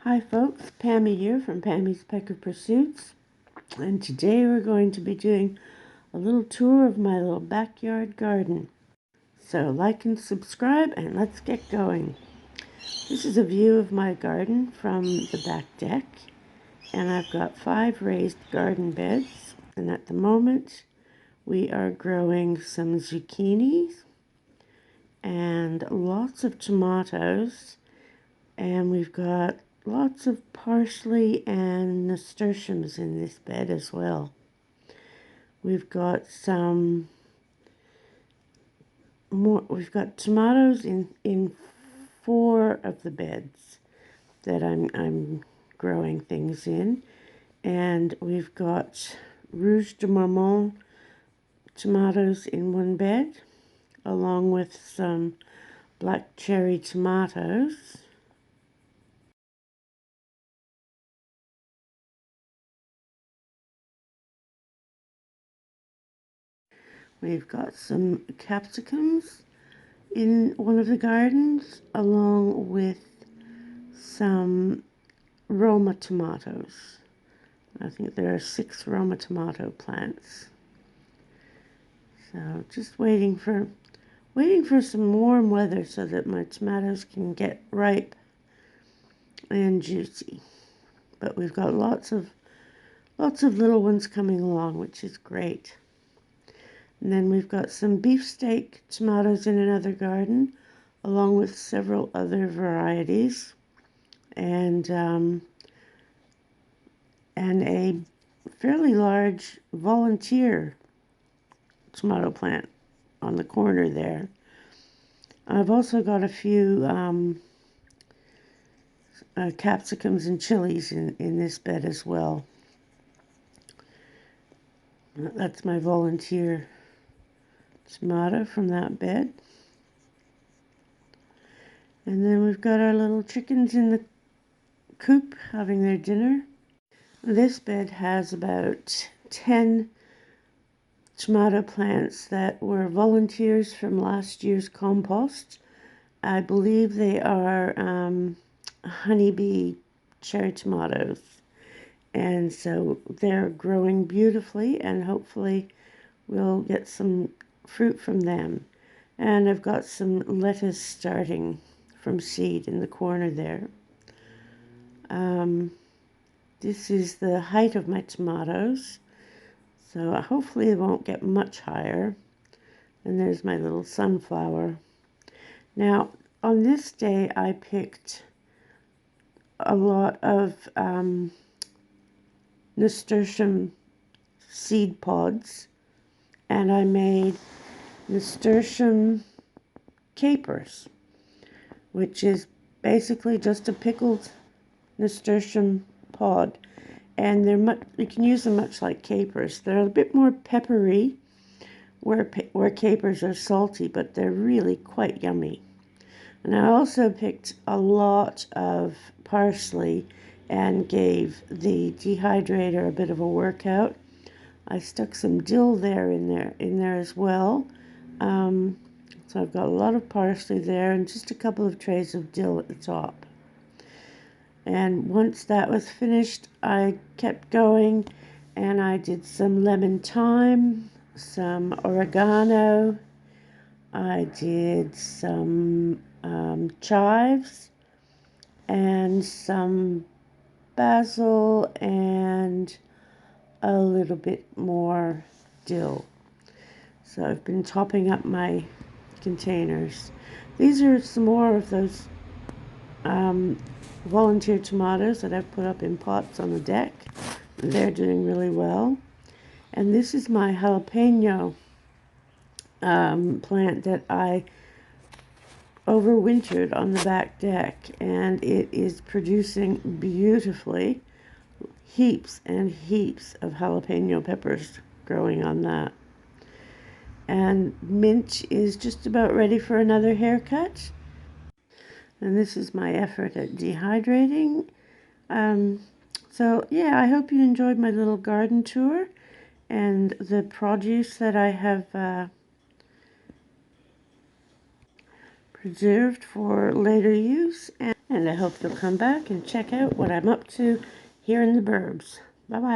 Hi folks, Pammy here from Pammy's Pecker Pursuits, and today we're going to be doing a little tour of my little backyard garden. So like and subscribe and let's get going. This is a view of my garden from the back deck, and I've got 5 raised garden beds, and at the moment we are growing some zucchinis and lots of tomatoes, and we've got lots of parsley and nasturtiums in this bed as well. We've got some more. We've got tomatoes in 4 of the beds that I'm growing things in, and we've got Rouge de Marmont tomatoes in one bed, along with some black cherry tomatoes. We've got some capsicums in one of the gardens, along with some Roma tomatoes. I think there are 6 Roma tomato plants. So just waiting for some warm weather so that my tomatoes can get ripe and juicy. But we've got lots of little ones coming along, which is great. And then we've got some beefsteak tomatoes in another garden, along with several other varieties, and a fairly large volunteer tomato plant on the corner there. I've also got a few capsicums and chilies in this bed as well. That's my volunteer tomato from that bed. And then we've got our little chickens in the coop having their dinner. This bed has about 10 tomato plants that were volunteers from last year's compost. I believe they are honeybee cherry tomatoes. And so they're growing beautifully, and hopefully we'll get some fruit from them. And I've got some lettuce starting from seed in the corner there. This is the height of my tomatoes, so hopefully it won't get much higher. And there's my little sunflower. Now, on this day, I picked a lot of nasturtium seed pods, and I made nasturtium capers, which is basically just a pickled nasturtium pod, and you can use them much like capers. They're a bit more peppery, where capers are salty, but they're really quite yummy. And I also picked a lot of parsley and gave the dehydrator a bit of a workout. I stuck some dill in there as well. So I've got a lot of parsley there and just a couple of trays of dill at the top. And once that was finished, I kept going, and I did some lemon thyme, some oregano, I did some chives, and some basil, and a little bit more dill. So I've been topping up my containers. These are some more of those volunteer tomatoes that I've put up in pots on the deck. They're doing really well. And this is my jalapeno plant that I overwintered on the back deck, and it is producing beautifully. Heaps and heaps of jalapeno peppers growing on that. And mint is just about ready for another haircut. And this is my effort at dehydrating. So yeah, I hope you enjoyed my little garden tour and the produce that I have preserved for later use, and I hope you'll come back and check out what I'm up to here in the burbs. Bye-bye.